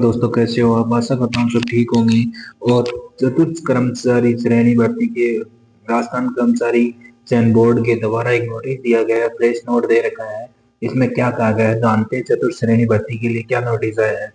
दोस्तों, कैसे हो आप? आशा करता हूँ सब ठीक होंगे। और चतुर्थ कर्मचारी श्रेणी भर्ती के राजस्थान कर्मचारी चयन बोर्ड के द्वारा एक नोटिस दिया गया है, फ्रेश नोट दे रखा है। इसमें क्या कहा गया है जानते हैं? चतुर्थ श्रेणी भर्ती के लिए क्या नोटिस आया है।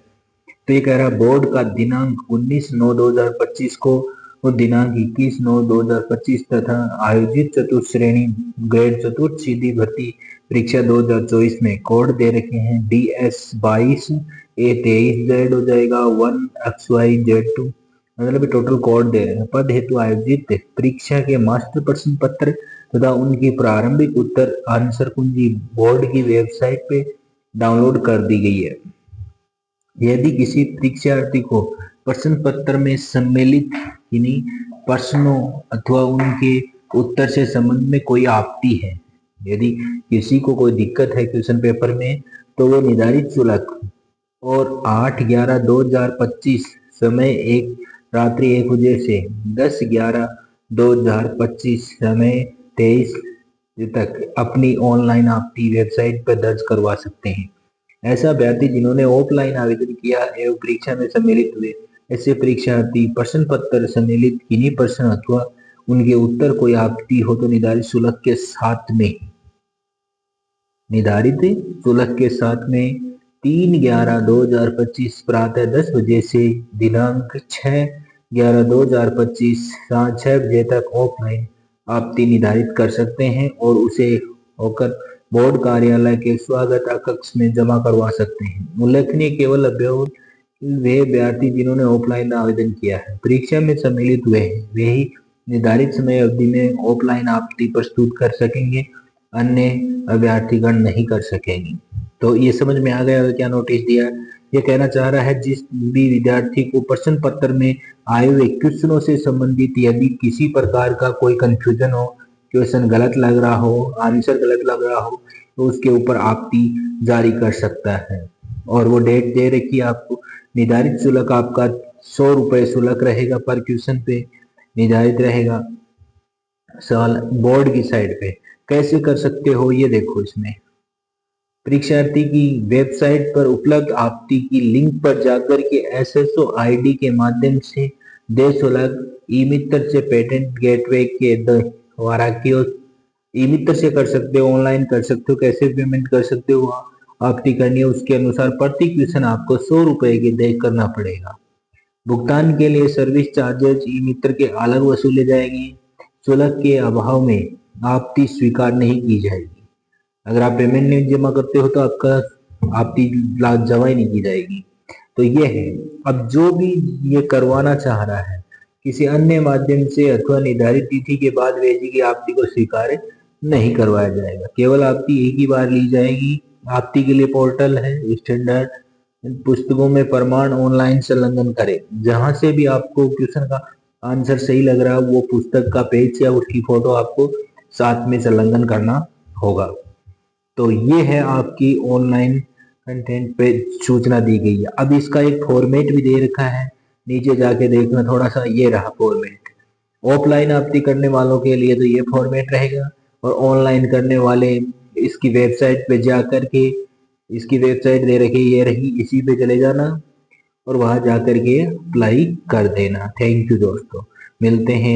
तो ये कह रहा है बोर्ड का दिनांक 19/9/2025 को और दिनांक 21/9/2025 तथा आयोजित चतुर्थ श्रेणी ग्रेड चतुर्थ सीधी भर्ती परीक्षा 2024 में कोड दे रखे हैं DS22 A23Z हो जाएगा 1XYZ2, मतलब टोटल कोड दे रहे हैं। पद हेतु आयोजित परीक्षा के मास्टर प्रश्न पत्र तथा उनकी प्रारंभिक उत्तर आंसर कुंजी बोर्ड की वेबसाइट पे डाउनलोड कर दी गई है। यदि किसी परीक्षार्थी को प्रश्न पत्र में सम्मिलित किन्हीं प्रश्नों अथवा उनके उत्तर से संबंध में कोई आपत्ति है, यदि किसी को कोई दिक्कत है क्वेश्चन पेपर में, तो वो निर्धारित शुल्क और 8/11/2025 समय रात्रि 1 बजे से 10/11/2025 समय 23 तक अपनी ऑनलाइन आपत्ति वेबसाइट पर दर्ज करवा सकते हैं। ऐसा अभ्यर्थी जिन्होंने ऑफलाइन आवेदन किया एवं परीक्षा में सम्मिलित हुए, ऐसे परीक्षार्थी प्रश्न पत्र सम्मिलित किन्हीं प्रश्न अथवा उनके उत्तर कोई आपत्ति हो तो निर्धारित शुल्क के साथ में 3/11/2025 प्रातः 10 बजे से दिनांक 6/11/2025 शाम 6 बजे तक ऑफलाइन आपत्ति निर्धारित कर सकते हैं और उसे होकर बोर्ड कार्यालय के स्वागत कक्ष में जमा करवा सकते हैं। उल्लेखनीय केवल वे अभ्यर्थी जिन्होंने ऑफलाइन आवेदन किया है, परीक्षा में सम्मिलित हुए हैं, वे ही निर्धारित समय अवधि में ऑफलाइन आपत्ति प्रस्तुत कर सकेंगे, अन्य अभ्यर्थीगण नहीं कर सकेंगे। तो ये समझ में आ गया क्या नोटिस दिया। ये कहना चाह रहा है जिस भी विद्यार्थी को प्रश्न पत्र में आए हुए क्वेश्चनों से संबंधित यदि किसी प्रकार का कोई कंफ्यूजन हो, क्वेश्चन गलत लग रहा हो, आंसर गलत लग रहा हो, तो उसके ऊपर आपत्ति जारी कर सकता है। और वो डेट दे रखी है आपको। निर्धारित शुल्क आपका 100 रुपये शुल्क रहेगा, पर क्वेश्चन पे निर्धारित रहेगा सवाल बोर्ड की साइड पे। कैसे कर सकते हो ये देखो, इसमें परीक्षार्थी की वेबसाइट पर उपलब्ध आपत्ति की लिंक पर जाकर के SSO ID के माध्यम से देश ई मित्र से पेटेंट गेटवे के द्वारा ई मित्र से कर सकते हो, ऑनलाइन कर सकते हो, कैसे पेमेंट कर सकते हो आपत्ति करनी है उसके अनुसार प्रति क्वेश्चन आपको 100 रुपए की देय करना पड़ेगा। भुगतान के लिए सर्विस चार्जेज ई मित्र के अलग वसूले जाएंगे। शुल्क के अभाव में आपत्ति स्वीकार नहीं की जाएगी। अगर आप पेमेंट नहीं जमा करते हो तो आपका आपत्ति जमा ही नहीं की जाएगी। तो ये है। अब जो भी ये करवाना चाह रहा है किसी अन्य माध्यम से अथवा निर्धारित तिथि के बाद भेजी गई आपत्ति को स्वीकार नहीं करवाया जाएगा। केवल आपत्ति एक ही बार ली जाएगी। आपत्ति के लिए पोर्टल है स्टैंडर्ड पुस्तकों में प्रमाण ऑनलाइन संलग्न करें। जहां से भी आपको क्वेश्चन का आंसर सही लग रहा है वो पुस्तक का पेज या उसकी फोटो आपको साथ में संलग्न करना होगा। तो ये है आपकी ऑनलाइन कंटेंट पे सूचना दी गई है। अब इसका एक फॉर्मेट भी दे रखा है, नीचे जाके देखना थोड़ा सा, ये रहा फॉर्मेट। ऑफलाइन आपत्ति करने वालों के लिए तो ये फॉर्मेट रहेगा और ऑनलाइन करने वाले इसकी वेबसाइट पे जा करके, इसकी वेबसाइट दे रखी ये रही, इसी पे चले जाना और वहां जा करके अप्लाई कर देना। थैंक यू दोस्तों, मिलते हैं।